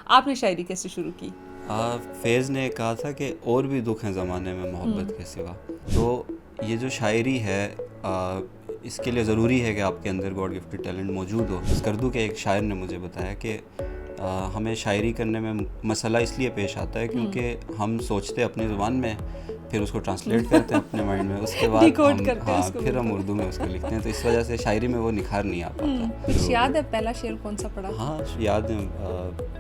آپ نے شاعری کیسے شروع کی؟ فیض نے کہا تھا کہ اور بھی دکھ ہیں زمانے میں محبت کے سوا. تو یہ جو شاعری ہے اس کے لیے ضروری ہے کہ آپ کے اندر گاڈ گفٹڈ ٹیلنٹ موجود ہو. اسکردو کے ایک شاعر نے مجھے بتایا کہ ہمیں شاعری کرنے میں مسئلہ اس لیے پیش آتا ہے کیونکہ ہم سوچتے اپنی زبان میں، پھر اس کو ٹرانسلیٹ کرتے ہیں اپنے مائنڈ میں، اس کے بعد پھر ہم اردو میں اس کو لکھتے ہیں. تو اس وجہ سے شاعری میں وہ نکھار نہیں آ پاتا. کچھ یاد ہے پہلا شعر کون سا پڑھا؟ ہاں یاد ہے،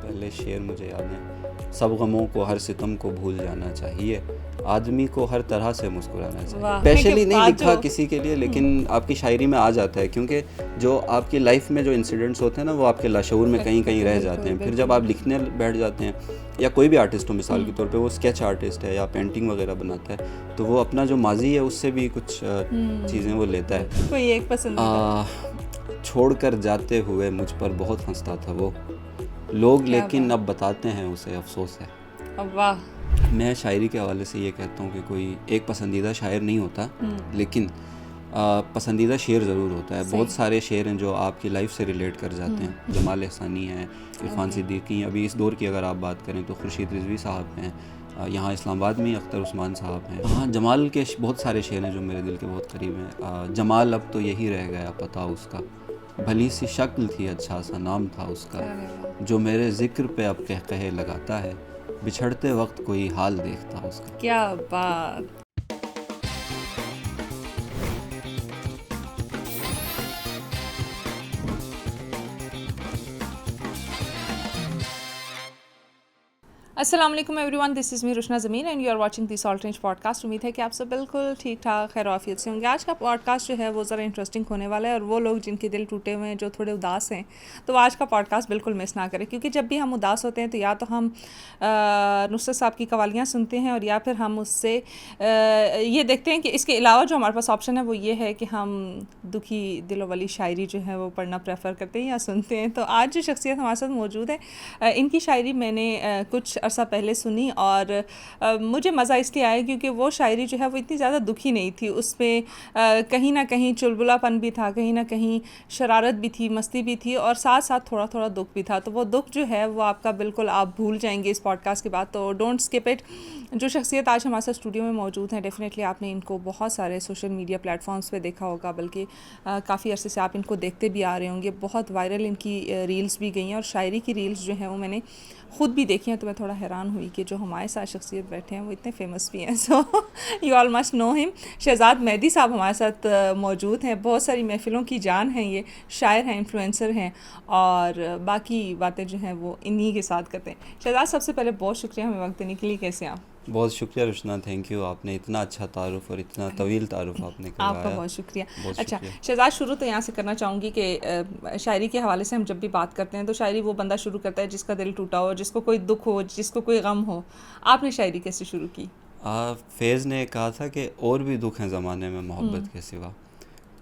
پہلے شعر مجھے یاد ہے. سب غموں کو، ہر ستم کو بھول جانا چاہیے، آدمی کو ہر طرح سے مسکرانا چاہیے. اسپیشلی نہیں لکھا کسی کے لیے، لیکن آپ کی شاعری میں آ جاتا ہے کیونکہ جو آپ کی لائف میں جو انسیڈنٹس ہوتے ہیں نا، وہ آپ کے لاشعور میں کہیں کہیں رہ جاتے ہیں. پھر جب آپ لکھنے بیٹھ جاتے ہیں، یا کوئی بھی آرٹسٹ ہو مثال کے طور پہ، وہ اسکیچ آرٹسٹ ہے یا پینٹنگ وغیرہ بناتا ہے، تو وہ اپنا جو ماضی ہے اس سے بھی کچھ چیزیں وہ لیتا ہے. کوئی ایک پسندیدہ؟ چھوڑ کر جاتے ہوئے مجھ پر بہت ہنستا تھا وہ لوگ، لیکن اب بتاتے ہیں اسے افسوس ہے. واہ. میں شاعری کے حوالے سے یہ کہتا ہوں کہ کوئی ایک پسندیدہ شاعر نہیں ہوتا، لیکن پسندیدہ شعر ضرور ہوتا ہے. بہت سارے شعر ہیں جو آپ کی لائف سے ریلیٹ کر جاتے ہیں. جمال احسانی ہیں، عرفان صدیقی، ابھی اس دور کی اگر آپ بات کریں تو خورشید رضوی صاحب ہیں، یہاں اسلام آباد میں اختر عثمان صاحب ہیں. ہاں جمال کے بہت سارے شعر ہیں جو میرے دل کے بہت قریب ہیں. جمال اب تو یہی رہ گیا پتہ اس کا، بھلی سی شکل تھی اچھا سا نام تھا اس کا، جو میرے ذکر پہ اب کہے لگاتا ہے، بچھڑتے وقت کوئی حال دیکھتا اس کا. کیا بات. السلام علیکم ایوری ون، دس از می روشنا زمین and you are watching the salt range podcast. امید ہے کہ آپ سب بالکل ٹھیک ٹھاک خیر و عافیت سے ہوں گے. آج کا پوڈ کاسٹ جو ہے وہ ذرا انٹرسٹنگ ہونے والا ہے، اور وہ لوگ جن کے دل ٹوٹے ہوئے ہیں، جو تھوڑے اداس ہیں، تو آج کا پوڈ کاسٹ بالکل مس نہ کریں. کیونکہ جب بھی ہم اداس ہوتے ہیں تو یا تو ہم نصرت صاحب کی قوالیاں سنتے ہیں، اور یا پھر ہم اس سے یہ دیکھتے ہیں کہ اس کے علاوہ جو ہمارے پاس آپشن ہے وہ یہ ہے کہ ہم دکھی دلوں والی شاعری جو ہے وہ پڑھنا پریفر کرتے ہیں یا سنتے ہیں. تو آج جو شخصیت ہمارے ساتھ موجود ہے، ان کی شاعری میں نے کچھ عرصہ پہلے سنی، اور مجھے مزہ اس لیے آیا کیونکہ وہ شاعری جو ہے وہ اتنی زیادہ دکھی نہیں تھی. اس میں کہیں نہ کہیں چلبلا پن بھی تھا، کہیں نہ کہیں شرارت بھی تھی، مستی بھی تھی، اور ساتھ ساتھ تھوڑا تھوڑا دکھ بھی تھا. تو وہ دکھ جو ہے وہ آپ کا بالکل آپ بھول جائیں گے اس پوڈ کاسٹ کے بعد. تو ڈونٹ اسکپ اٹ. جو شخصیت آج ہمارے ساتھ اسٹوڈیو میں موجود ہیں، ڈیفینیٹلی آپ نے ان کو بہت سارے سوشل میڈیا پلیٹ فارمس پہ دیکھا ہوگا، بلکہ کافی عرصے سے آپ ان کو دیکھتے بھی آ رہے ہوں گے. بہت وائرل ان کی ریلز بھی گئی ہیں، اور شاعری کی ریلز جو ہیں وہ میں نے خود بھی دیکھی ہیں. تو میں تھوڑا حیران ہوئی کہ جو ہمارے ساتھ شخصیت بیٹھے ہیں وہ اتنے فیمس بھی ہیں. So you all must know ہم. شہزاد مہدی صاحب ہمارے ساتھ موجود ہیں. بہت ساری محفلوں کی جان ہیں، یہ شاعر ہیں، انفلوئنسر ہیں، اور باقی باتیں جو ہیں وہ انہی کے ساتھ کرتے ہیں. شہزاد سب سے پہلے بہت شکریہ ہمیں وقت دینے کے لیے. کیسے ہیں آپ؟ بہت شکریہ روشنا، تھینک یو. آپ نے اتنا اچھا تعارف اور اتنا طویل تعارف آپ نے کروایا. آپ کا بہت شکریہ. اچھا شہزاد، شروع تو یہاں سے کرنا چاہوں گی کہ شاعری کے حوالے سے ہم جب بھی بات کرتے ہیں تو شاعری وہ بندہ شروع کرتا ہے جس کا دل ٹوٹا ہو، جس کو کوئی دکھ ہو، جس کو کوئی غم ہو. آپ نے شاعری کیسے شروع کی؟ فیض نے کہا تھا کہ اور بھی دکھ ہیں زمانے میں محبت کے سوا.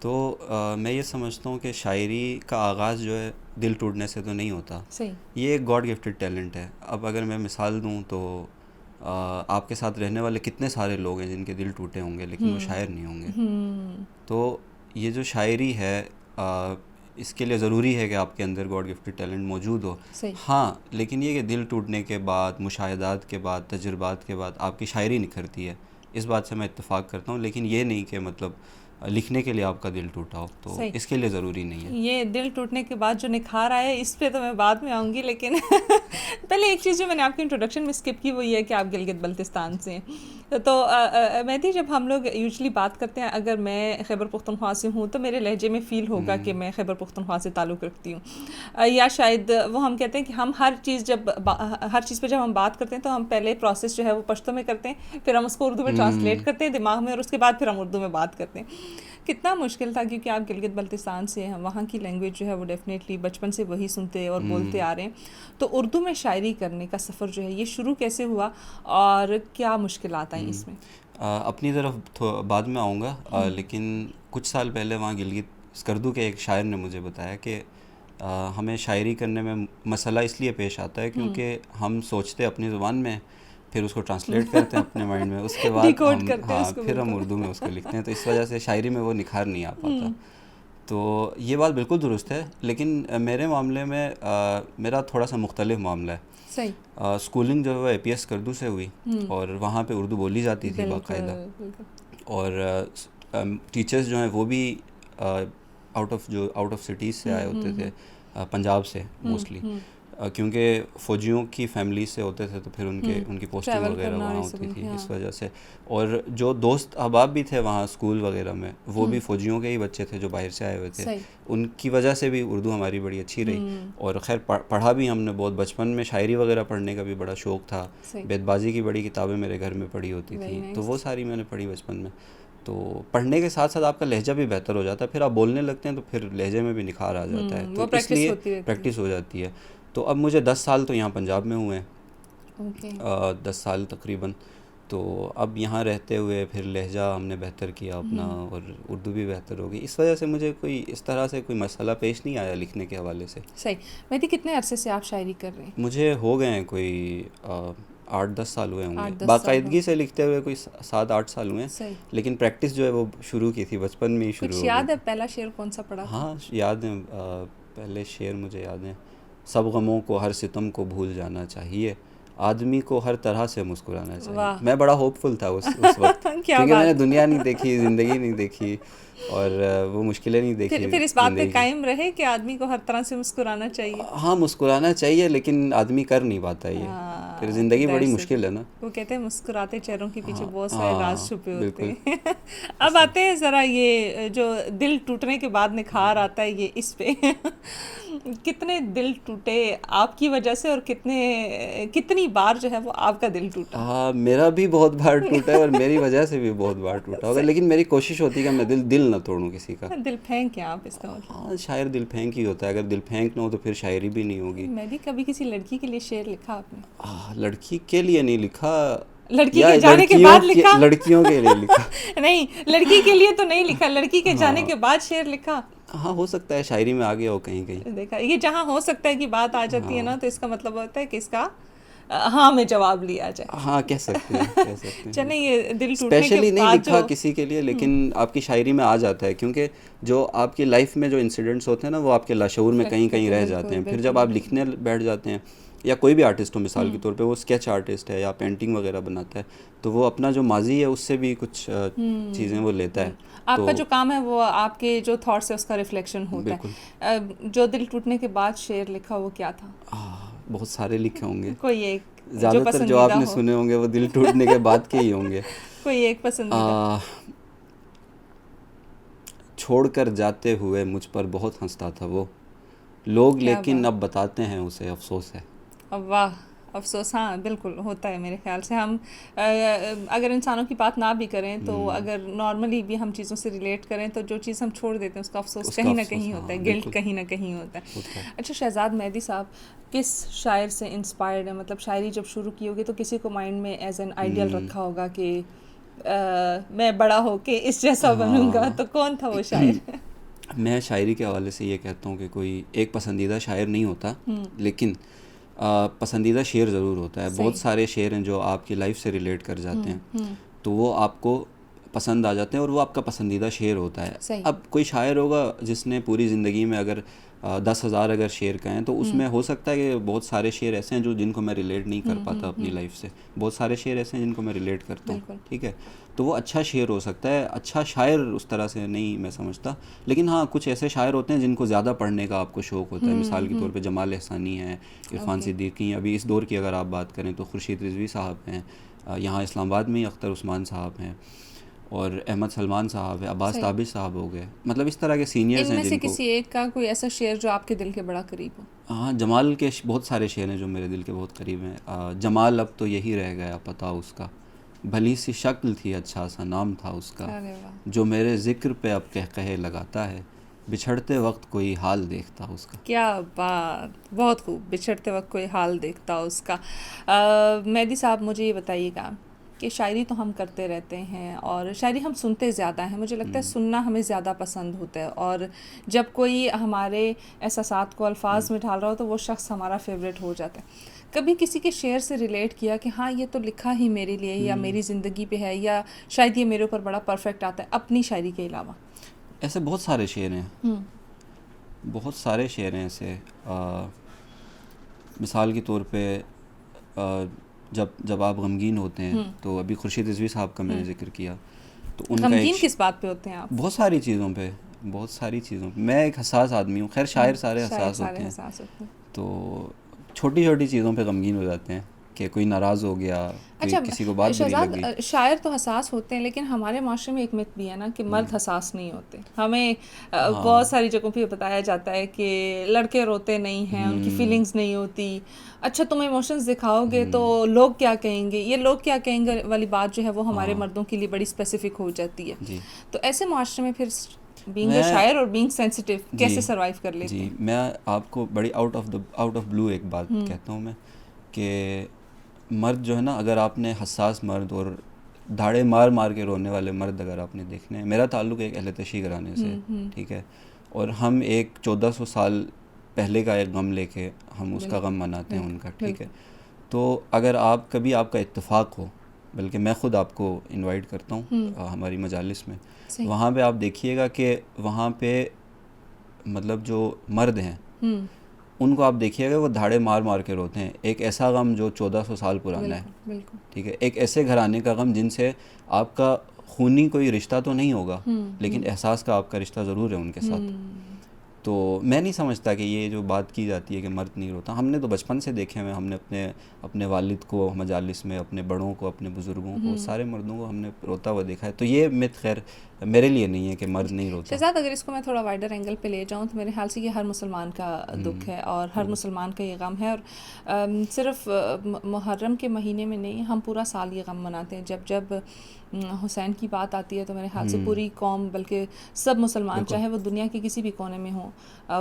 تو میں یہ سمجھتا ہوں کہ شاعری کا آغاز جو ہے دل ٹوٹنے سے تو نہیں ہوتا. صحیح. یہ ایک گاڈ گفٹڈ ٹیلنٹ ہے. اب اگر میں مثال دوں تو آپ کے ساتھ رہنے والے کتنے سارے لوگ ہیں جن کے دل ٹوٹے ہوں گے لیکن وہ شاعر نہیں ہوں گے. تو یہ جو شاعری ہے اس کے لیے ضروری ہے کہ آپ کے اندر گاڈ گفٹڈ ٹیلنٹ موجود ہو. ہاں لیکن یہ کہ دل ٹوٹنے کے بعد، مشاہدات کے بعد، تجربات کے بعد آپ کی شاعری نکھرتی ہے. اس بات سے میں اتفاق کرتا ہوں، لیکن یہ نہیں کہ مطلب لکھنے کے لیے آپ کا دل ٹوٹا ہو، تو اس کے لیے ضروری نہیں ہے. یہ دل ٹوٹنے کے بعد جو نکھار آئے اس پہ تو میں بعد میں آؤں گی، لیکن پہلے ایک چیز جو میں نے آپ کی انٹروڈکشن میں اسکپ کی وہ یہ ہے کہ آپ گلگت بلتستان سے. تو مہدی، جب ہم لوگ یوزلی بات کرتے ہیں، اگر میں خیبر پختونخوا سے ہوں تو میرے لہجے میں فیل ہوگا کہ میں خیبر پختونخوا سے تعلق رکھتی ہوں. یا شاید وہ ہم کہتے ہیں کہ ہم ہر چیز پہ جب ہم بات کرتے ہیں تو ہم پہلے پروسیس جو ہے وہ پشتو میں کرتے ہیں، پھر ہم اس کو اردو میں ٹرانسلیٹ کرتے ہیں دماغ میں، اور اس کے بعد پھر ہم اردو میں بات کرتے ہیں. کتنا مشکل تھا، کیونکہ آپ گلگت بلتستان سے ہیں، وہاں کی لینگویج جو ہے وہ ڈیفینیٹلی بچپن سے وہی سنتے اور بولتے آ رہے ہیں. تو اردو میں شاعری کرنے کا سفر جو ہے یہ شروع کیسے ہوا، اور کیا مشکلات آئیں اس میں؟ اپنی طرف بعد میں آؤں گا، لیکن کچھ سال پہلے وہاں گلگت اسکردو کے ایک شاعر نے مجھے بتایا کہ ہمیں شاعری کرنے میں مسئلہ اس لیے پیش آتا ہے کیونکہ ہم سوچتے اپنی زبان میں، پھر اس کو ٹرانسلیٹ کرتے ہیں اپنے مائنڈ میں، اس کے بعد پھر ہم اردو میں اس کو لکھتے ہیں. تو اس وجہ سے شاعری میں وہ نکھار نہیں آ پاتا. تو یہ بات بالکل درست ہے، لیکن میرے معاملے میں میرا تھوڑا سا مختلف معاملہ ہے. اسکولنگ جو ہے وہ APS کردو سے ہوئی اور وہاں پہ اردو بولی جاتی تھی باقاعدہ, اور ٹیچرز جو ہیں وہ بھی آؤٹ آف سٹیز سے آئے ہوتے تھے, پنجاب سے موسٹلی, کیونکہ فوجیوں کی فیملی سے ہوتے تھے تو پھر ان کی پوسٹنگ وغیرہ وہاں ہوتی تھی, اس وجہ سے. اور جو دوست احباب بھی تھے وہاں اسکول وغیرہ میں, وہ بھی فوجیوں کے ہی بچے تھے جو باہر سے آئے ہوئے تھے, ان کی وجہ سے بھی اردو ہماری بڑی اچھی رہی. اور خیر پڑھا بھی ہم نے بہت, بچپن میں شاعری وغیرہ پڑھنے کا بھی بڑا شوق تھا, بیت بازی کی بڑی کتابیں میرے گھر میں پڑھی ہوتی تھیں, تو وہ ساری میں نے پڑھی بچپن میں. تو پڑھنے کے ساتھ ساتھ آپ کا لہجہ بھی بہتر ہو جاتا ہے, پھر آپ بولنے لگتے ہیں تو پھر لہجے میں بھی نکھار آ جاتا ہے, تو اس لیے پریکٹس ہو جاتی ہے. تو اب مجھے 10 سال تو یہاں پنجاب میں ہوئے ہیں, 10 سال تقریباً. تو اب یہاں رہتے ہوئے پھر لہجہ ہم نے بہتر کیا اپنا, اور اردو بھی بہتر ہوگی. اس وجہ سے مجھے کوئی اس طرح سے کوئی مسئلہ پیش نہیں آیا لکھنے کے حوالے سے. صحیح. مہدی کتنے عرصے سے آپ شاعری کر رہے ہیں؟ مجھے ہو گئے ہیں کوئی 8-10 سال ہوئے ہوں گے, باقاعدگی سے لکھتے ہوئے کوئی 7-8 سال ہوئے ہیں, لیکن پریکٹس جو ہے وہ شروع کی تھی بچپن میں ہی شروع ہو گئی. یاد ہے پہلا شعر کون سا پڑھا؟ ہاں یاد ہے, پہلے شعر مجھے یاد ہیں. سب غموں کو ہر ستم کو بھول جانا چاہیے, آدمی کو ہر طرح سے مسکرانا چاہیے. میں بڑا ہوپ فل تھا اس وقت, کیونکہ میں نے دنیا نہیں دیکھی, زندگی نہیں دیکھی, اور وہ مشکلیں نہیں دیکھی. پھر اس بات پہ قائم رہے کہ آدمی کو ہر طرح سے مسکرانا چاہیے. ہاں مسکرانا چاہیے, لیکن آدمی کر نہیں پاتا یہ, پھر زندگی بڑی مشکل ہے نا. وہ کہتے ہیں مسکراتے چہروں کے پیچھے بہت سارے راز چھپے ہوتے ہیں. اب آتے ہیں ذرا یہ جو دل ٹوٹنے کے بعد نکھار آتا ہے, یہ اس پہ کتنے دل ٹوٹے آپ کی وجہ سے, اور کتنی بار جو ہے وہ آپ کا دل ٹوٹا؟ ہاں میرا بھی بہت بار ٹوٹا ہے, اور میری وجہ سے بھی بہت بار ٹوٹا ہوگا, لیکن میری کوشش ہوتی ہے کہ میں دل نہ توڑوں کسی کا. دل پھینک آپ اس کا مطلب؟ ہاں شاعر دل پھینک ہی ہوتا ہے, اگر دل پھینک نہ ہو تو پھر شاعری بھی نہیں ہوگی. میں بھی کبھی کسی لڑکی کے لیے شعر لکھا آپ نے؟ لڑکی کے لیے نہیں لکھا, لڑکی کے جانے کے بعد لکھا. لڑکیوں کے لیے لکھا نہیں, لڑکی کے لیے تو نہیں لکھا, لڑکی کے جانے کے بعد شعر لکھا. ہاں ہو سکتا ہے شاعری میں آگے ہو کہیں کہیں. دیکھا, یہ جہاں ہو سکتا ہے کہ بات آ جاتی ہے نا, تو اس کا مطلب ہوتا ہے کہ اس کا ہاں میں جواب لیا جائے. ہاں کہہ سکتے ہیں. چلیں, یہ دل ٹوٹنے کے اسپیشلی نہیں بعد لکھا کسی کے لیے, لیکن آپ کی شاعری میں آ جاتا ہے, کیونکہ جو آپ کی لائف میں جو انسیڈنٹس ہوتے ہیں نا, وہ آپ کے لاشعور میں کہیں کہیں رہ جاتے ہیں. پھر جب آپ لکھنے بیٹھ جاتے ہیں, یا کوئی بھی آرٹسٹ ہو مثال کے طور پہ, وہ اسکیچ آرٹسٹ ہے یا پینٹنگ وغیرہ بناتا ہے, تو وہ اپنا جو ماضی ہے اس سے بھی کچھ چیزیں وہ لیتا ہے. آپ کا جو کام ہے وہ آپ کے جو تھاٹس ہے اس کا ریفلیکشن ہوتا ہے. جو دل ٹوٹنے کے بعد شعر لکھا وہ کیا تھا؟ بہت سارے لکھے ہوں گے, کوئی ایک زیادہ تر جو آپ نے سنے ہوں گے وہ دل ٹوٹنے کے بعد کے ہی ہوں گے. کوئی ایک پسندیدہ؟ چھوڑ کر جاتے ہوئے مجھ پر بہت ہنستا تھا وہ لوگ, لیکن اب بتاتے ہیں اسے افسوس ہے. واہ, افسوس. ہاں بالکل ہوتا ہے میرے خیال سے. ہم اگر انسانوں کی بات نہ بھی کریں تو اگر نارملی بھی ہم چیزوں سے ریلیٹ کریں تو جو چیز ہم چھوڑ دیتے ہیں اس کا افسوس کہیں نہ کہیں ہوتا ہے, گلٹ کہیں نہ کہیں ہوتا ہے. اچھا شہزاد مہدی صاحب, کس شاعر سے انسپائرڈ ہے؟ مطلب شاعری جب شروع کی ہوگی تو کسی کو مائنڈ میں ایز این آئیڈیل رکھا ہوگا کہ میں بڑا ہو کے اس جیسا بنوں گا, تو کون تھا وہ شاعر؟ میں شاعری کے حوالے سے یہ کہتا ہوں کہ کوئی ایک پسندیدہ شاعر نہیں ہوتا, لیکن پسندیدہ شعر ضرور ہوتا ہے. بہت سارے شعر ہیں جو آپ کی لائف سے ریلیٹ کر جاتے ہیں, تو وہ آپ کو پسند آ جاتے ہیں, اور وہ آپ کا پسندیدہ شعر ہوتا ہے. اب کوئی شاعر ہوگا جس نے پوری زندگی میں اگر 10,000 اگر شعر کہیں تو اس میں ہو سکتا ہے کہ بہت سارے شعر ایسے ہیں جن کو میں ریلیٹ نہیں کر پاتا اپنی لائف سے, بہت سارے شعر ایسے ہیں جن کو میں ریلیٹ کرتا ہوں, ٹھیک ہے, تو وہ اچھا شعر ہو سکتا ہے. اچھا شاعر اس طرح سے نہیں میں سمجھتا, لیکن ہاں کچھ ایسے شاعر ہوتے ہیں جن کو زیادہ پڑھنے کا آپ کو شوق ہوتا ہے. مثال کے طور پہ جمال احسانی ہیں, عرفان صدیقی, ابھی اس دور کی اگر آپ بات کریں تو خورشید رضوی صاحب ہیں, یہاں اسلام آباد میں ہی اختر عثمان صاحب ہیں, اور احمد سلمان صاحب ہے, عباس تابش صاحب ہو گئے. مطلب اس طرح کے سینئرز ہیں جن کو, ان میں سے کسی ایک کا کوئی ایسا شعر جو آپ کے دل کے بڑا قریب ہو؟ ہاں جمال کے بہت سارے شعر ہیں جو میرے دل کے بہت قریب ہیں. جمال اب تو یہی رہ گیا پتہ اس کا, بھلی سی شکل تھی اچھا سا نام تھا اس کا, جو میرے ذکر پہ اب کہے لگاتا ہے, بچھڑتے وقت کوئی حال دیکھتا اس کا. کیا بات, بہت خوب. بچھڑتے وقت کوئی حال دیکھتا اس کا. مہدی صاحب مجھے یہ بتائیے گا کہ شاعری تو ہم کرتے رہتے ہیں, اور شاعری ہم سنتے زیادہ ہیں, مجھے لگتا ہے سننا ہمیں زیادہ پسند ہوتا ہے, اور جب کوئی ہمارے احساسات کو الفاظ میں ڈھال رہا ہو تو وہ شخص ہمارا فیوریٹ ہو جاتا ہے. کبھی کسی کے شعر سے ریلیٹ کیا کہ ہاں یہ تو لکھا ہی میرے لیے, یا میری زندگی پہ ہے, یا شاید یہ میرے اوپر بڑا پرفیکٹ آتا ہے, اپنی شاعری کے علاوہ؟ ایسے بہت سارے شعر ہیں, بہت سارے شعر ہیں ایسے. مثال کے طور پہ جب آپ غمگین ہوتے ہیں تو ابھی خورشید رضوی صاحب کا میں نے ذکر کیا تو ان کا غمگین کس بات پہ ہوتے ہیں آپ؟ بہت ساری چیزوں پہ میں ایک حساس آدمی ہوں. خیر شاعر سارے حساس ہوتے ہیں تو چھوٹی چھوٹی چیزوں پہ غمگین ہو جاتے ہیں کہ کوئی ناراض ہو گیا, کسی کو بات بری لگ گئی. شاعر تو حساس ہوتے ہیں لیکن ہمارے معاشرے میں ایک مت بھی ہے نا کہ مرد حساس نہیں ہوتے. ہمیں بہت ساری جگہوں پہ بتایا جاتا ہے کہ لڑکے روتے نہیں ہیں, ان کی فیلنگز نہیں ہوتی. اچھا تم ایموشنز دکھاؤ گے تو لوگ کیا کہیں گے, یہ لوگ کیا کہیں گے والی بات جو ہے وہ ہمارے مردوں کے لیے بڑی اسپیسیفک ہو جاتی ہے. تو ایسے معاشرے میں پھر بینگ اے شاعر اور بینگ سینسیٹیو کیسے سروائیو کر لیتے ہیں؟ میں آپ کو بڑی آؤٹ آف بلو ایک بات کہتا ہوں میں کہ مرد جو ہے نا, اگر آپ نے حساس مرد اور دھاڑے مار کے رونے والے مرد اگر آپ نے دیکھنے ہیں, میرا تعلق ایک اہل تشیع گھرانے سے, ٹھیک ہے, اور ہم ایک 1400 سال پہلے کا ایک غم لے کے ہم اس کا غم مناتے ہیں ان کا, ٹھیک ہے. تو اگر آپ کا اتفاق ہو, بلکہ میں خود آپ کو انوائٹ کرتا ہوں ہماری مجالس میں, وہاں پہ آپ دیکھیے گا کہ وہاں پہ مطلب جو مرد ہیں ان کو آپ دیکھیے گا وہ دھاڑے مار کے روتے ہیں. ایک ایسا غم جو 1400 سال پرانا ہے, ٹھیک ہے, ایک ایسے گھرانے کا غم جن سے آپ کا خونی کوئی رشتہ تو نہیں ہوگا لیکن احساس کا آپ کا رشتہ ضرور ہے ان کے ساتھ. تو میں نہیں سمجھتا کہ یہ جو بات کی جاتی ہے کہ مرد نہیں روتا, ہم نے تو بچپن سے دیکھے ہوئے, ہم نے اپنے والد کو مجالس میں, اپنے بڑوں کو, اپنے بزرگوں کو, سارے مردوں کو ہم نے روتا ہوا دیکھا ہے. تو یہ مت خیر میرے لیے نہیں ہے کہ مرد نہیں روتا. شہزاد اگر اس کو میں تھوڑا وائڈر اینگل پہ لے جاؤں تو میرے خیال سے یہ ہر مسلمان کا دکھ ہے اور ہر مسلمان کا یہ غم ہے, اور صرف محرم کے مہینے میں نہیں, ہم پورا سال یہ غم مناتے ہیں. جب حسین کی بات آتی ہے تو میرے خیال سے پوری قوم بلکہ سب مسلمان چاہے وہ دنیا کے کسی بھی کونے میں ہوں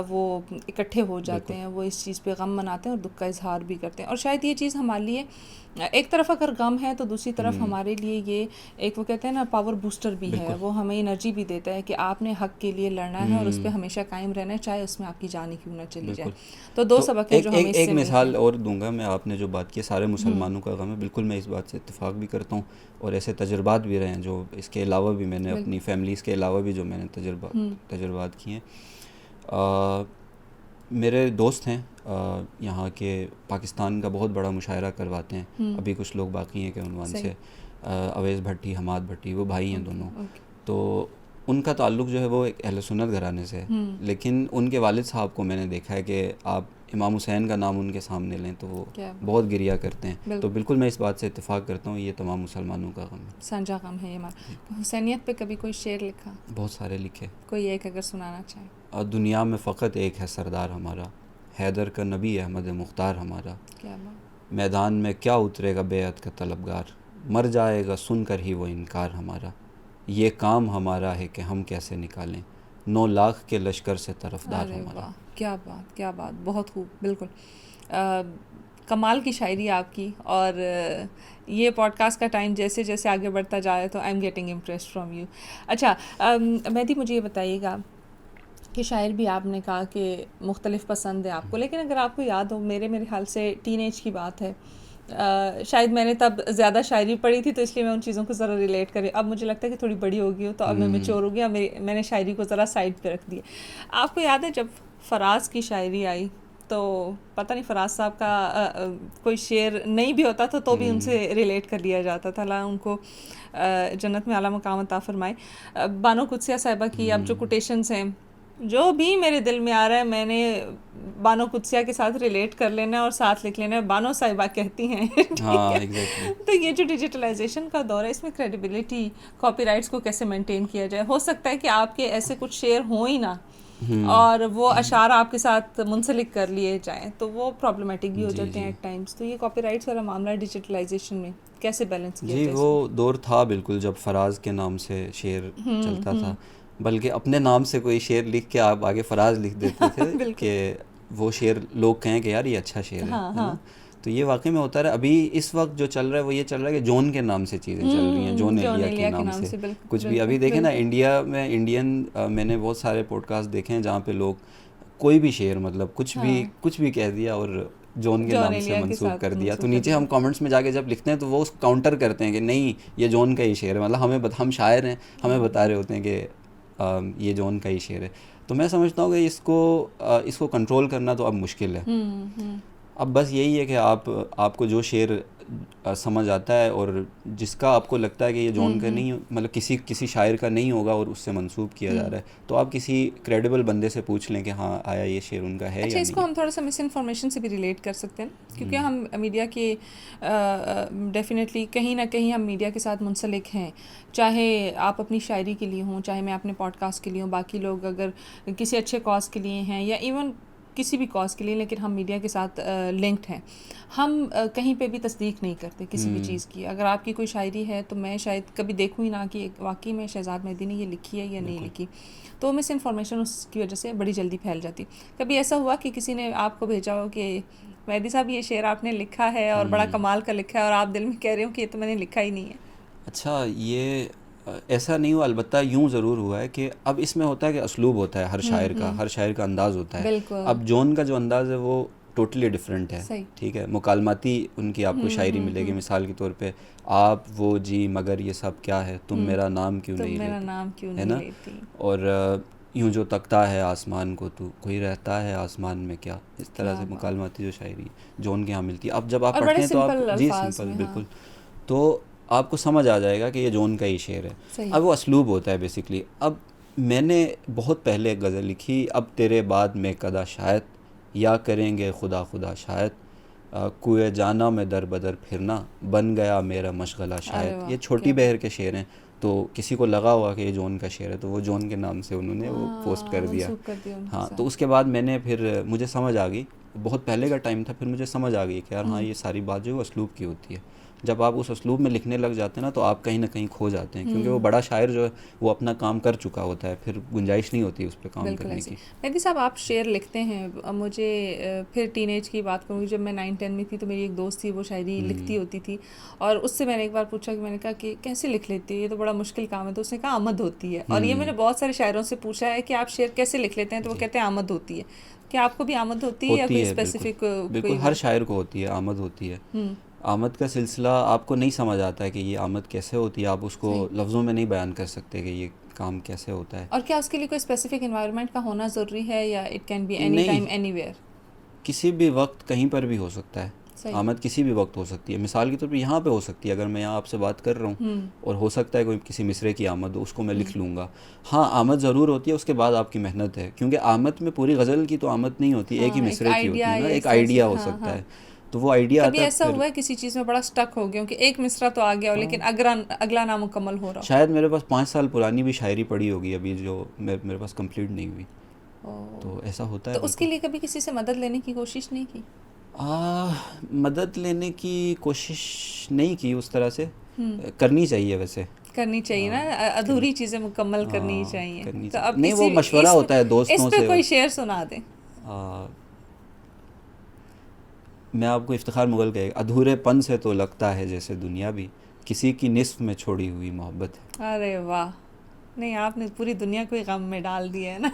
وہ اکٹھے ہو جاتے ہیں, وہ اس چیز پہ غم مناتے ہیں اور دکھ کا اظہار بھی کرتے ہیں. اور شاید یہ چیز ہمارے لیے ایک طرف اگر غم ہے تو دوسری طرف ہمارے لیے یہ ایک وہ کہتے ہیں نا پاور بوسٹر بھی ہے, وہ ہمیں انرجی بھی دیتا ہے کہ آپ نے حق کے لیے لڑنا ہے اور اس پہ ہمیشہ قائم رہنا ہے, چاہے اس میں آپ کی جان ہی کیوں نہ چلی جائے. تو دو سبق ہیں جو ہمیں اس سے ایک مثال اور دوں گا میں, آپ نے جو بات کی سارے مسلمانوں کا غم ہے, بالکل میں اس بات سے اتفاق بھی کرتا ہوں, اور ایسے تجربات بھی رہے ہیں جو اس کے علاوہ بھی میں نے اپنی فیملیز کے علاوہ بھی جو میں نے تجربات کیے ہیں. میرے دوست ہیں یہاں کے, پاکستان کا بہت بڑا مشاعرہ کرواتے ہیں, ابھی کچھ لوگ باقی ہیں کہ عنوان سے, اویس بھٹی, حماد بھٹی, وہ بھائی ہیں دونوں. تو ان کا تعلق جو ہے وہ ایک اہل سنت گھرانے سے ہے, لیکن ان کے والد صاحب کو میں نے دیکھا ہے کہ آپ امام حسین کا نام ان کے سامنے لیں تو وہ بہت گریا کرتے ہیں. تو بالکل میں اس بات سے اتفاق کرتا ہوں, یہ تمام مسلمانوں کا غم ہے, سانجا غم ہے یہ ہمارا. حسینیت پہ کبھی کوئی شعر لکھا؟ بہت سارے لکھے, کوئی ایک اگر سنانا چاہیں. دنیا میں فقط ایک ہے سردار ہمارا, حیدر کا نبی احمد مختار ہمارا. کیا بات. میدان میں کیا اترے گا بیعت کا طلبگار, مر جائے گا سن کر ہی وہ انکار ہمارا. یہ کام ہمارا ہے کہ ہم کیسے نکالیں 9 لاکھ کے لشکر سے طرفدار ہمارا. کیا بات, کیا بات, بہت خوب, بالکل کمال کی شاعری آپ کی. اور یہ پوڈ کاسٹ کا ٹائم جیسے جیسے آگے بڑھتا جائے تو I am getting impressed from you. اچھا مہدی, مجھے یہ بتائیے گا کہ شاعر بھی آپ نے کہا کہ مختلف پسند ہے آپ کو, لیکن اگر آپ کو یاد ہو, میرے خیال سے ٹین ایج کی بات ہے, شاید میں نے تب زیادہ شاعری پڑھی تھی تو اس لیے میں ان چیزوں کو ذرا ریلیٹ کری. اب مجھے لگتا ہے کہ تھوڑی بڑی ہو گئی ہوں تو اب میں میچور ہو گیا, میں نے شاعری کو ذرا سائڈ پہ رکھ دیا. آپ کو یاد ہے جب فراز کی شاعری آئی تو پتہ نہیں فراز صاحب کا کوئی شعر نہیں بھی ہوتا تھا تو بھی ان سے ریلیٹ کر لیا جاتا تھا, اللہ ان کو جنت میں اعلیٰ مقام عطا فرمائے. بانو قدسیہ صاحبہ کی اب جو کوٹیشنز ہیں, جو بھی میرے دل میں آ رہا ہے میں نے بانو قدسیہ کے ساتھ ریلیٹ کر لینا اور ساتھ لکھ لینا, بانو صاحبہ کہتی ہیں. تو یہ جو ڈیجیٹلائزیشن کا دور ہے, اس میں کریڈیبلٹی, کاپی رائٹس کو کیسے مینٹین کیا جائے؟ ہو سکتا ہے کہ آپ کے ایسے کچھ شعر ہوں ہی نہ اور وہ اشعار آپ کے ساتھ منسلک کر لیے جائیں تو وہ پرابلمٹک بھی ہو جاتے ہیں ایٹ ٹائمس. تو یہ کاپی رائٹس والا معاملہ ڈیجیٹلائزیشن میں کیسے بیلنس کیا جائے؟ جی وہ دور تھا بالکل جب فراز کے نام سے شعر چلتا تھا, بلکہ اپنے نام سے کوئی شعر لکھ کے آپ آگے فراز لکھ دیتے تھے کہ وہ شعر لوگ کہیں کہ یار یہ اچھا شعر ہے. تو یہ واقعی میں ہوتا رہا. ابھی اس وقت جو چل رہا ہے وہ یہ چل رہا ہے کہ جون کے نام سے چیزیں چل رہی ہیں, جون ایلیا کے نام سے کچھ بھی. ابھی دیکھیں نا انڈیا میں انڈین, میں نے بہت سارے پوڈ کاسٹ دیکھے ہیں جہاں پہ لوگ کوئی بھی شعر مطلب کچھ بھی کہہ دیا اور جون کے نام سے منسوخ کر دیا. تو نیچے ہم کامنٹس میں جا کے جب لکھتے ہیں تو وہ اس کو کاؤنٹر کرتے ہیں کہ نہیں یہ جون کا ہی شعر ہے, مطلب ہم شاعر ہیں, ہمیں بتا رہے ہوتے ہیں کہ یہ جون کا ہی شعر ہے. تو میں سمجھتا ہوں کہ اس کو کنٹرول کرنا تو اب مشکل ہے. اب بس یہی ہے کہ آپ کو جو شعر سمجھ آتا ہے اور جس کا آپ کو لگتا ہے کہ یہ جون کا نہیں، مطلب کسی شاعر کا نہیں ہوگا اور اس سے منسوب کیا جا رہا ہے، تو آپ کسی کریڈیبل بندے سے پوچھ لیں کہ ہاں آیا یہ شعر ان کا ہے یا اچھا، اس نہیں. کو ہم تھوڑا سا مس انفارمیشن سے بھی ریلیٹ کر سکتے ہیں کیونکہ ہم میڈیا کے ڈیفینیٹلی کہیں نہ کہیں ہم میڈیا کے ساتھ منسلک ہیں، چاہے آپ اپنی شاعری کے لیے ہوں، چاہے میں اپنے پوڈ کاسٹ کے لیے ہوں، باقی لوگ اگر کسی اچھے کاز کے لیے ہیں یا ایون کسی بھی کاز کے لیے، لیکن ہم میڈیا کے ساتھ لنکڈ ہیں. ہم کہیں پہ بھی تصدیق نہیں کرتے کسی بھی چیز کی. اگر آپ کی کوئی شاعری ہے تو میں شاید کبھی دیکھوں ہی نہ کہ واقعی میں شہزاد مہدی نے یہ لکھی ہے یا نہیں لکھی، تو مس انفارمیشن اس کی وجہ سے بڑی جلدی پھیل جاتی. کبھی ایسا ہوا کہ کسی نے آپ کو بھیجا ہو کہ مہدی صاحب یہ شعر آپ نے لکھا ہے اور بڑا کمال کا لکھا ہے، اور آپ دل میں کہہ رہے ہو کہ یہ تو میں نے لکھا ہی نہیں ہے؟ اچھا، یہ ایسا نہیں ہوا، البتہ یوں ضرور ہوا ہے کہ اب اس میں ہوتا ہے کہ اسلوب ہوتا ہے ہر شاعر کا انداز ہوتا ہے. اب جون کا جو انداز ہے وہ ٹوٹلی ڈفرینٹ ہے. ٹھیک ہے، مکالماتی ان کی آپ کو شاعری ملے گی. مثال کے طور پہ آپ وہ جی مگر یہ سب کیا ہے، تم میرا نام کیوں نہیں لیتی، ہے نا. اور یوں جو تکتا ہے آسمان کو تو، کوئی رہتا ہے آسمان میں کیا. اس طرح سے مکالماتی جو شاعری جون کے یہاں ملتی ہے. اب جب آپ پڑھتے ہیں تو آپ جی سمپل بالکل، تو آپ کو سمجھ آ جائے گا کہ یہ جون کا ہی شعر ہے. اب وہ اسلوب ہوتا ہے بیسکلی. اب میں نے بہت پہلے ایک غزل لکھی، اب تیرے بعد میں کدا شاید، یا کریں گے خدا خدا شاید، کوئے جانا میں در بدر پھرنا، بن گیا میرا مشغلہ شاید. یہ چھوٹی بہر کے شعر ہیں، تو کسی کو لگا ہوا کہ یہ جون کا شعر ہے تو وہ جون کے نام سے انہوں نے وہ پوسٹ کر دیا. ہاں، تو اس کے بعد میں نے پھر مجھے سمجھ آ گئی، بہت پہلے کا ٹائم تھا، پھر مجھے سمجھ آ گئی کہ یار ہاں یہ ساری بات جو ہے وہ اسلوب کی ہوتی ہے. جب آپ اس اسلوب میں لکھنے لگ جاتے ہیں نا تو آپ کہیں نہ کہیں کھو جاتے ہیں، کیونکہ وہ بڑا شاعر جو ہے وہ اپنا کام کر چکا ہوتا ہے، پھر گنجائش نہیں ہوتی اس پہ کام کرنے کی. مہدی صاحب آپ شعر لکھتے ہیں، مجھے پھر ٹین ایج کی بات کروں گی. جب میں 9-10 میں تھی تو میری ایک دوست تھی، وہ شاعری لکھتی ہوتی تھی، اور اس سے میں نے ایک بار پوچھا کہ میں نے کہا کہ کیسے لکھ لیتی ہے، یہ تو بڑا مشکل کام ہے. تو اس نے کہا آمد ہوتی ہے. اور یہ میں نے بہت سارے شاعروں سے پوچھا ہے کہ آپ شعر کیسے لکھ لیتے ہیں، تو وہ کہتے ہیں آمد ہوتی ہے. کیا آپ کو بھی آمد ہوتی ہے یا کوئی اسپیسیفک؟ بالکل، ہر شاعر کو ہوتی ہے، آمد ہوتی ہے. آمد کا سلسلہ آپ کو نہیں سمجھ آتا ہے کہ یہ آمد کیسے ہوتی ہے، آپ اس کو لفظوں میں نہیں بیان کر سکتے کہ یہ کام کیسے ہوتا ہے. اور کیا اس کے لیے کوئی اسپیسیفک انوائرمنٹ کا ہونا ضروری ہے یا it can be any time anywhere? کسی بھی وقت کہیں پر بھی ہو سکتا ہے. آمد کسی بھی وقت ہو سکتی ہے. مثال کے طور پہ یہاں پہ ہو سکتی ہے، اگر میں یہاں آپ سے بات کر رہا ہوں اور ہو سکتا ہے کوئی کسی مصرے کی آمد ہو، اس کو میں لکھ لوں گا. ہاں آمد ضرور ہوتی ہے، اس کے بعد آپ کی محنت ہے، کیونکہ آمد میں پوری غزل کی تو آمد نہیں ہوتی، ایک ہی مصرے کی ہوتی ہے نا، ایک آئیڈیا ہو سکتا ہے. تو وہ آئیڈیا کبھی ایسا ہوا ہے کسی چیز میں بڑا سٹک ہو گیا کہ ایک مصرع تو آ گیا ہو لیکن اگلا نامکمل ہو رہا ہو؟ شاید میرے پاس 5 سال پرانی بھی شاعری پڑی ہوگی ابھی جو میرے پاس کمپلیٹ نہیں ہوئی. تو ایسا ہوتا ہے. تو اس کے لیے کبھی کسی سے مدد لینے کی کوشش نہیں کی؟ مدد لینے کی کوشش نہیں کی اس طرح سے. کرنی چاہیے، ویسے کرنی چاہیے نا، ادھوری چیزیں مکمل کرنی چاہیے. تو اب نہیں، وہ مشورہ ہوتا ہے دوستوں سے. اس پہ کوئی شعر سنا دیں. میں آپ کو افتخار مغل کا ادھورے پن سے تو لگتا ہے جیسے دنیا بھی کسی کی نصف میں چھوڑی ہوئی محبت ہے. ارے واہ، نہیں آپ نے پوری دنیا کو غم میں ڈال دیا ہے نا.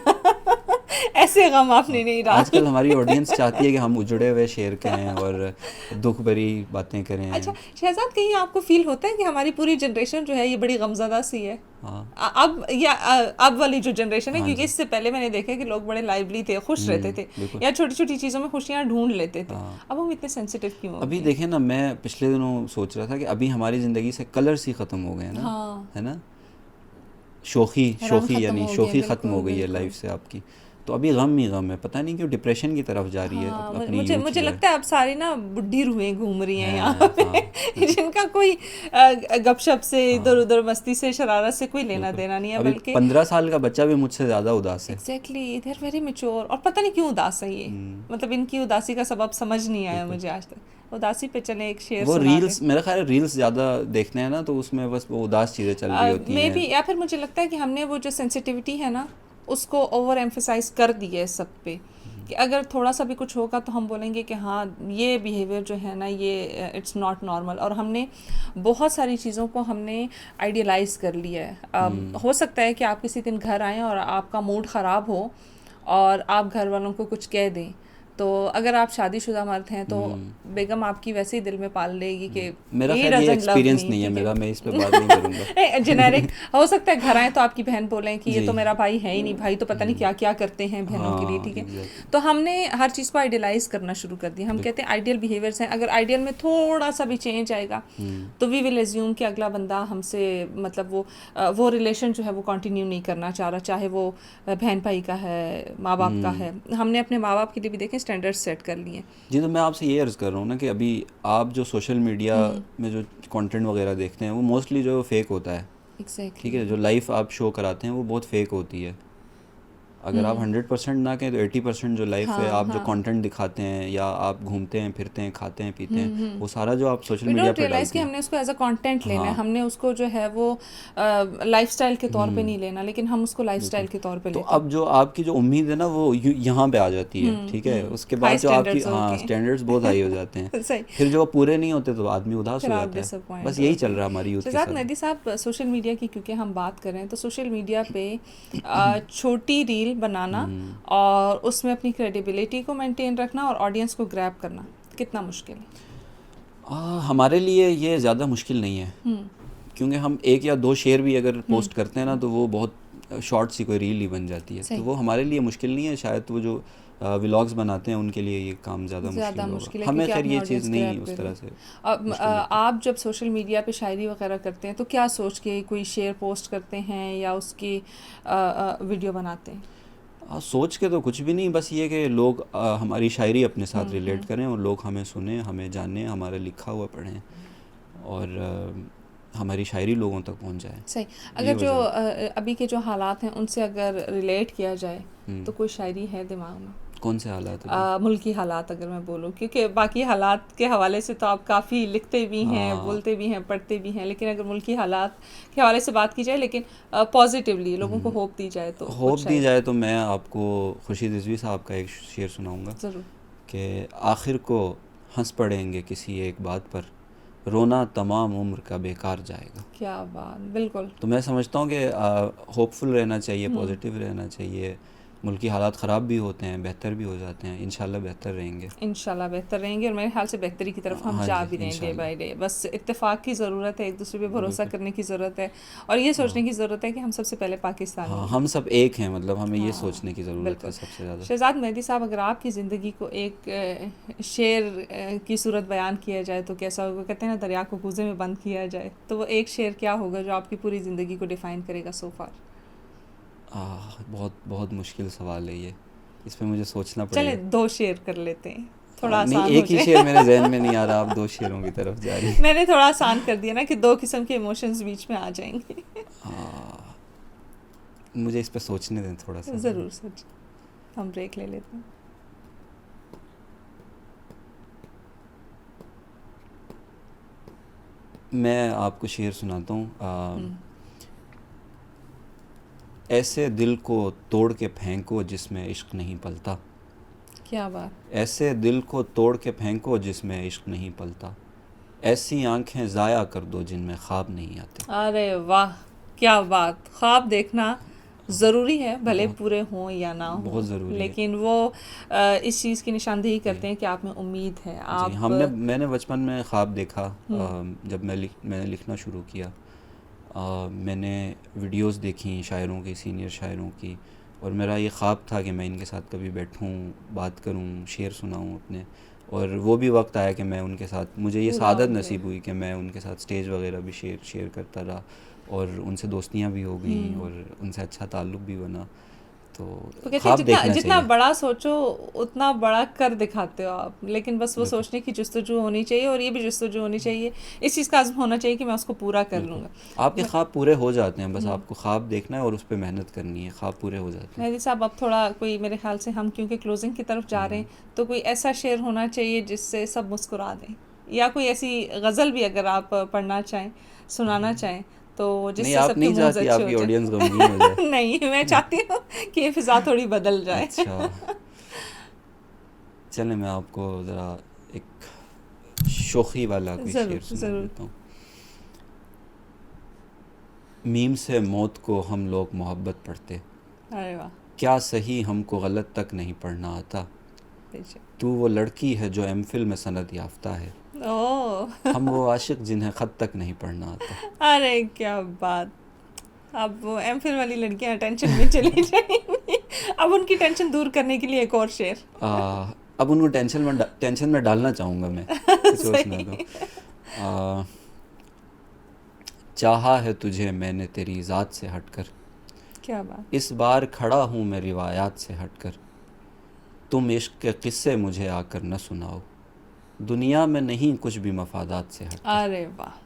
ایسے غم آپ نے نہیں ڈال. آج کل ہماری آڈینس چاہتی ہے کہ ہم اجڑے ہوئے شعر کہیں اور دکھ بھری باتیں کریں. اچھا شہزاد، کہیں آپ کو فیل ہوتا ہے کہ ہماری پوری جنریشن جو ہے یہ بڑی غمزدہ سی ہے اب والی جو جنریشن ہے؟ کیونکہ اس سے پہلے میں نے دیکھا کہ لوگ بڑے لائیولی تھے، خوش رہتے تھے، یا چھوٹی چھوٹی چیزوں میں خوشیاں ڈھونڈ لیتے تھے. اب ہم اتنے سینسیٹیو کیوں؟ ابھی دیکھیں نا، میں پچھلے دنوں سوچ رہا تھا کہ ابھی ہماری زندگی سے کلرز ہی ختم ہو گئے ہیں نا، ہے نا، شوخی یعنی شوخی ختم ہو گئی ہے لائف سے آپ کی. تو ابھی غم ہی غم ہے، پتہ نہیں کیوں ڈپریشن کی طرف جا رہی ہے. مجھے لگتا ہے اب ساری نا بڈھی روحیں گھوم رہی ہیں یہاں پہ، جن کا کوئی گپ شپ سے، ادھر ادھر مستی سے، شرارت سے کوئی لینا دینا نہیں ہے. بلکہ 15 سال کا بچہ بھی مجھ سے زیادہ اداس ہے. Exactly, they are very mature. اور پتہ نہیں کیوں اداس ہے یہ، مطلب ان کی اداسی کا سبب سمجھ نہیں آیا مجھے آج تک. اداسی پہ چلیں ایک شعر وہ سنا ریلز، میرا خیال ہے ریلز زیادہ دیکھتے ہیں نا تو اس میں بس وہ اداس چیزیں چل رہی ہوتی ہیں. مے بی، یا پھر مجھے لگتا ہے کہ ہم نے وہ جو سینسٹیوٹی ہے نا اس کو اوور ایمفیسائز کر دی ہے سب پہ، کہ اگر تھوڑا سا بھی کچھ ہوگا تو ہم بولیں گے کہ ہاں یہ بیہیویئر جو ہے نا یہ اٹس ناٹ نارمل. اور ہم نے بہت ساری چیزوں کو ہم نے آئیڈیلائز کر لیا ہے. ہو سکتا ہے کہ آپ کسی دن گھر آئیں اور آپ کا موڈ خراب ہو اور آپ گھر والوں کو کچھ کہہ دیں، تو اگر آپ شادی شدہ مرد ہیں تو بیگم آپ کی ویسے ہی دل میں پال لے گی کہ میرا خیال یہ ایکسپیرینس نہیں ہے میرا, میں اس پہ بات نہیں کروں گا. جنیرک ہو سکتا ہے گھر آئیں تو آپ کی بہن بولیں کہ یہ تو میرا بھائی ہے ہی نہیں, بھائی تو پتہ نہیں کیا کیا کرتے ہیں بہنوں کے لیے, ٹھیک ہے. تو ہم نے ہر چیز کو آئیڈیلائز کرنا شروع کر دیا. ہم کہتے ہیں آئیڈیل بیہیویئرس ہیں, اگر آئیڈیل میں تھوڑا سا بھی چینج آئے گا تو وی ول ایزیوم کہ اگلا بندہ ہم سے مطلب وہ ریلیشن جو ہے وہ کنٹینیو نہیں کرنا چاہ رہا, چاہے وہ بہن بھائی کا ہے, ماں باپ کا ہے. ہم نے اپنے ماں باپ کے لیے بھی دیکھیں اسٹینڈرڈ سیٹ کر لیے. جی تو میں آپ سے یہ عرض کر رہا ہوں نا کہ ابھی آپ جو سوشل میڈیا میں جو کانٹینٹ وغیرہ دیکھتے ہیں وہ موسٹلی جو فیک ہوتا ہے, ٹھیک ہے. جو لائف آپ شو کراتے ہیں وہ بہت فیک ہوتی ہے. اگر آپ 100% نہ کہیں تو 80% جو لائف ہے, آپ جو کانٹینٹ دکھاتے ہیں یا آپ گھومتے ہیں پھرتے ہیں کھاتے ہیں پیتے ہیں, وہ سارا جو آپ سوشل میڈیا پہ ڈالتے کہ ہیں ہم نے اس کو ایز اے کانٹینٹ لینا ہے, ہم نے اس کو جو ہے وہ لائف اسٹائل کے طور پہ نہیں لینا, لیکن ہم اس کو لائف اسٹائل کے طور پہ لیتے ہیں. تو اب جو آپ کی جو امید ہے نا وہ یہاں پہ آ جاتی ہے, ٹھیک ہے. اس کے بعد جو آپ کی اسٹینڈرڈس بہت ہائی ہو جاتے ہیں, پھر جو پورے نہیں ہوتے تو آدمی اداس ہو جاتا ہے. بس یہی چل رہا ہے ہماری یوتھ کے ساتھ. مہدی صاحب سوشل میڈیا کی کیونکہ ہم بات کریں تو سوشل میڈیا پہ چھوٹی ریل بنانا اور اس میں اپنی کریڈیبلٹی کو مینٹین رکھنا اور آڈینس کو گریب کرنا کتنا مشکل ہے؟ ہمارے لیے یہ زیادہ مشکل نہیں ہے, کیونکہ ہم ایک یا دو شیئر بھی اگر پوسٹ کرتے ہیں نا تو وہ بہت شارٹ سی کوئی ریل ہی بن جاتی ہے. تو وہ ہمارے لیے مشکل نہیں ہے. شاید وہ جو ولاگز بناتے ہیں ان کے لیے یہ کام زیادہ مشکل ہے. ہمیں خیر یہ چیز نہیں اس طرح سے. آپ جب سوشل میڈیا پہ شاعری وغیرہ کرتے ہیں تو کیا سوچ کے کوئی شعر پوسٹ کرتے ہیں یا اس کی ویڈیو بناتے ہیں؟ سوچ کے تو کچھ بھی نہیں, بس یہ کہ لوگ ہماری شاعری اپنے ساتھ ریلیٹ کریں اور لوگ ہمیں سنیں, ہمیں جانیں, ہمارا لکھا ہوا پڑھیں اور ہماری شاعری لوگوں تک پہنچ جائے. صحیح. اگر جو ابھی کے جو حالات ہیں ان سے اگر ریلیٹ کیا جائے تو کوئی شاعری ہے دماغ میں؟ کون سے حالات؟ ملکی حالات اگر میں بولوں, کیونکہ باقی حالات کے حوالے سے تو آپ کافی لکھتے بھی ہیں, بولتے بھی ہیں, پڑھتے بھی ہیں, لیکن اگر ملکی حالات کے حوالے سے بات کی جائے لیکن پازیٹیولی لوگوں کو ہوپ دی جائے تو تو میں آپ کو خورشید رضوی صاحب کا ایک شعر سناؤں گا. ضرور. کہ آخر کو ہنس پڑیں گے کسی ایک بات پر, رونا تمام عمر کا بیکار جائے گا. کیا بات, بالکل. تو میں سمجھتا ہوں کہ ہوپ فل رہنا چاہیے, پازیٹیو رہنا چاہیے. ملکی حالات خراب بھی ہوتے ہیں, بہتر بھی ہو جاتے ہیں, انشاءاللہ بہتر رہیں گے. انشاءاللہ بہتر رہیں گے, اور میرے خیال سے بہتری کی طرف ہم جا بھی رہے ہیں ڈے بائی ڈے. بس اتفاق کی ضرورت ہے, ایک دوسرے پہ بھروسہ کرنے کی ضرورت ہے, اور یہ سوچنے کی ضرورت ہے کہ ہم سب سے پہلے پاکستانی ہیں, ہم سب ایک ہیں. مطلب ہمیں یہ سوچنے کی ضرورت ہے سب سے زیادہ. شہزاد مہدی صاحب, اگر آپ کی زندگی کو ایک شعر کی صورت بیان کیا جائے تو کیسا ہوگا؟ کہتے ہیں نا دریا کو کوزے میں بند کیا جائے, تو وہ ایک شعر کیا ہوگا جو آپ کی پوری زندگی کو ڈیفائن کرے گا سو فار؟ بہت مشکل سوال ہے یہ, اس پہ مجھے سوچنا پڑے گا. چلے 2 شعر کر لیتے ہیں, تھوڑا آسان نہیں, ایک ہی شعر میرے ذہن میں نہیں آ رہا, آپ 2 شعروں کی طرف جا رہی ہیں. میں نے تھوڑا آسان کر دیا نا کہ 2 قسم کے ایموشنز بیچ میں آ جائیں گے. مجھے اس پہ سوچنے دیں تھوڑا سا. ضرور سوچ, ہم بریک لے لیتے ہیں. میں آپ کو شعر سناتا ہوں. ایسے دل کو توڑ کے پھینکو جس میں عشق نہیں پلتا. کیا بات. ایسے دل کو توڑ کے پھینکو جس میں عشق نہیں پلتا. ایسی آنکھیں ضائع کر دو جن میں خواب نہیں آتے. ارے واہ, کیا بات. خواب دیکھنا ضروری ہے, بھلے پورے ہوں یا نہ ہوں, بہت ضروری لیکن وہ اس چیز کی نشاندہی کرتے ہیں کہ آپ میں امید ہے. آپ میں نے بچپن میں خواب دیکھا, جب میں نے لکھنا شروع کیا. میں نے ویڈیوز دیکھیں شاعروں کی, سینئر شاعروں کی, اور میرا یہ خواب تھا کہ میں ان کے ساتھ کبھی بیٹھوں, بات کروں, شعر سناؤں اپنے. اور وہ بھی وقت آیا کہ میں ان کے ساتھ, مجھے یہ سعادت نصیب ہوئی کہ میں ان کے ساتھ اسٹیج وغیرہ بھی شیئر کرتا رہا, اور ان سے دوستیاں بھی ہو گئیں اور ان سے اچھا تعلق بھی بنا. تو خواب دیکھنا چاہیے. جتنا بڑا سوچو اتنا بڑا کر دکھاتے ہو آپ, لیکن بس وہ سوچنے کی جستجو ہونی چاہیے, اور یہ بھی جستجو ہونی چاہیے, اس چیز کا عزم ہونا چاہیے کہ میں اس کو پورا کر لوں گا. آپ کے خواب پورے ہو جاتے ہیں, بس آپ کو خواب دیکھنا ہے اور اس پہ محنت کرنی ہے, خواب پورے ہو جاتے ہیں. مہدی صاحب, اب تھوڑا کوئی میرے خیال سے ہم کیونکہ کلوزنگ کی طرف جا رہے ہیں, تو کوئی ایسا شعر ہونا چاہیے جس سے سب مسکرا دیں, یا کوئی ایسی غزل بھی اگر آپ پڑھنا چاہیں, سنانا چاہیں, تو جس سے سب کے منہ اچھے ہو جائیں. آڈینس غمگین ہو جائے. نہیں, میں چاہتی ہوں کہ یہ فضا تھوڑی بدل جائے. اچھا چلیں, میں آپ کو ذرا ایک شوخی والا کوئی شعر سنا دیتا ہوں. میم سے موت کو ہم لوگ محبت پڑھتے, ارے واہ, کیا صحیح ہم کو غلط تک نہیں پڑھنا آتا. تو وہ لڑکی ہے جو ایم فل میں سند یافتہ ہے, ہم وہ عاشق جنہیں خط تک نہیں پڑھنا آتا. ارے کیا بات. اب وہ ایم فل والی لڑکیاں ٹینشن میں چلی جائیں گی, اب ان کی ٹینشن دور کرنے کے لیے ایک اور شعر. اب ان کو ٹینشن میں ڈالنا چاہوں گا میں. سوچنا تو چاہا ہے تجھے میں نے تیری ذات سے ہٹ کر, کیا بات. اس بار کھڑا ہوں میں روایات سے ہٹ کر, تم عشق کے قصے مجھے آ کر نہ سناؤ, دنیا میں نہیں کچھ بھی مفادات سے ہٹ کر. ارے واہ,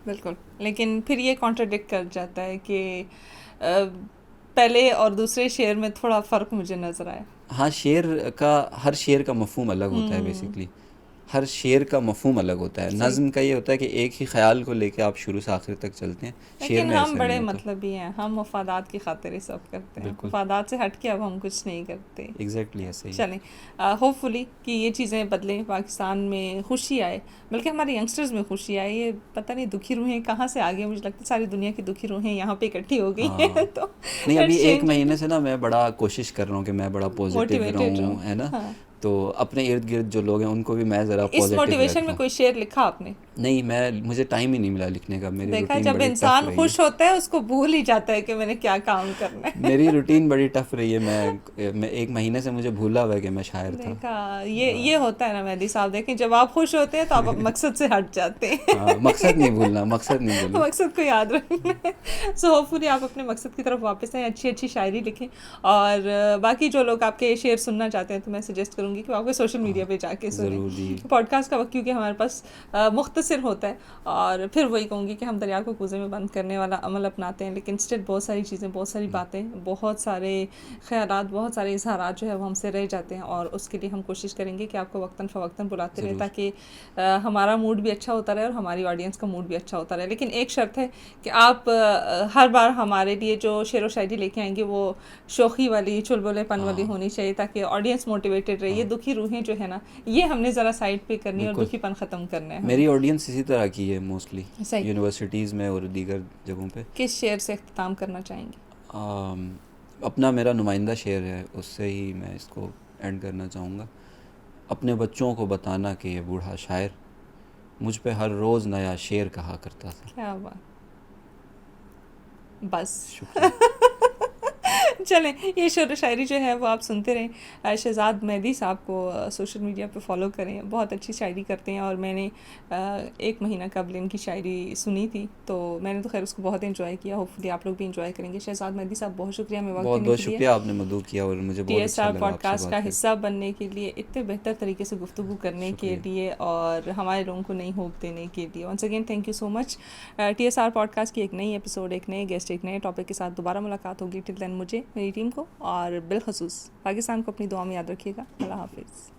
بالکل. لیکن پھر یہ کانٹراڈکٹ کر جاتا ہے کہ پہلے اور دوسرے شعر میں تھوڑا فرق مجھے نظر آیا. ہاں, ہر شعر کا مفہوم الگ ہوتا ہے بیسیکلی, ہر شعر کا مفہوم الگ ہوتا ہے. نظم کا یہ ہوتا ہے کہ ایک ہی خیال کو لے کے آپ شروع سے آخر تک چلتے ہیں. لیکن ہم بڑے مطلبی ہیں, ہم مفادات کی خاطر ہی سب کرتے ہیں, مفادات سے ہٹ کے اب ہم کچھ نہیں کرتے. ایگزیکٹلی ایسے ہی. چلیں, ہوپ فلی کہ یہ چیزیں بدلیں, پاکستان میں خوشی آئے, بلکہ ہمارے ینگسٹرز میں خوشی آئے. یہ پتہ نہیں دکھی روحیں کہاں سے آگے, مجھے لگتا ہے ساری دنیا کی دکھی روحیں یہاں پہ اکٹھی ہو گئی ہیں. تو نہیں, ابھی ایک مہینے سے نا میں بڑا کوشش کر رہا ہوں کہ میں بڑا پازیٹیو رہوں, ہے نا. تو اپنے ارد گرد جو لوگ ہیں ان کو بھی میں ذرا اس موٹیویشن میں کوئی شعر لکھا آپ نے؟ نہیں, مجھے ٹائم ہی نہیں ملا لکھنے کا. میری دیکھا, جب انسان خوش ہوتا ہے اس کو بھول ہی جاتا ہے کہ میں نے کیا کام کرنا ہے. میری روٹین بڑی ٹف رہی ہے. میں ایک مہینے سے مجھے بھولا ہوا ہے کہ میں شاعر تھا. دیکھا, یہ ہوتا ہے نا مہدی صاحب, دیکھیں جب آپ خوش ہوتے ہیں تو آپ مقصد سے ہٹ جاتے ہیں. مقصد نہیں بھولنا, مقصد کو یاد رکھنا ہے. سو ہوپ فلی آپ اپنے مقصد کی طرف واپس آئیں, اچھی شاعری لکھیں. اور باقی جو لوگ آپ کے شعر سننا چاہتے ہیں تو میں سجیسٹ کروں گی کہ آپ کو سوشل میڈیا پہ جا کے سنیں. پوڈ کاسٹ کا وقت کیونکہ ہمارے پاس مختصر ہوتا ہے, اور پھر وہی کہوں گی کہ ہم دریا کو کوزے میں بند کرنے والا عمل اپناتے ہیں, لیکن اسٹل بہت ساری چیزیں, بہت ساری باتیں, بہت سارے خیالات, بہت سارے اظہارات جو ہے وہ ہم سے رہ جاتے ہیں. اور اس کے لیے ہم کوشش کریں گے کہ آپ کو وقتاً فوقتاً بلاتے رہے, تاکہ ہمارا موڈ بھی اچھا ہوتا رہے اور ہماری آڈینس کا موڈ بھی اچھا ہوتا رہے. لیکن ایک شرط ہے کہ آپ ہر بار ہمارے لیے جو شعر و شاعری لے کے آئیں گے وہ شوخی والی, چلبلے پن والی ہونی چاہیے, تاکہ آڈینس موٹیویٹڈ رہے. یہ دکھی روحیں جو ہے نا, یہ ہم نے ذرا سائڈ پہ کرنی اور دکھی پن ختم کرنا ہے. میری آڈینس اسی طرح کی ہے موسٹلی, یونیورسٹیز میں اور دیگر جگہوں پہ. کس شعر سے اختتام کرنا چاہیں گے؟ اپنا میرا نمائندہ شعر ہے, اس سے ہی میں اس کو اینڈ کرنا چاہوں گا. اپنے بچوں کو بتانا کہ یہ بوڑھا شاعر مجھ پہ ہر روز نیا شعر کہا کرتا تھا. کیا بات. بس شکریہ. چلیں, یہ شعر و شاعری جو ہے وہ آپ سنتے رہیں. شہزاد مہدی صاحب کو سوشل میڈیا پہ فالو کریں, بہت اچھی شاعری کرتے ہیں. اور میں نے 1 مہینہ قبل ان کی شاعری سنی تھی, تو میں نے تو خیر اس کو بہت انجوائے کیا. ہوپ فلی آپ لوگ بھی انجوائے کریں گے. شہزاد مہدی صاحب بہت شکریہ ہمیں وقت دینے کے لیے. بہت شکریہ, آپ نے مدعو کیا اور مجھے بہت اچھا لگا پوڈ کاسٹ کا حصہ بننے کے لیے, اتنے بہتر طریقے سے گفتگو کرنے کے لیے, اور ہمارے لوگوں کو نئی ہوپ دینے کے لیے. Once again thank you so much. TSR podcast کی ایک نئی ایپیسوڈ, ایک نئے گیسٹ, ایک نئے ٹاپک کے ساتھ دوبارہ ملاقات ہوگی. ٹل دین مجھے, میری ٹیم کو اور بالخصوص پاکستان کو اپنی دعا میں یاد رکھیے گا. اللہ حافظ.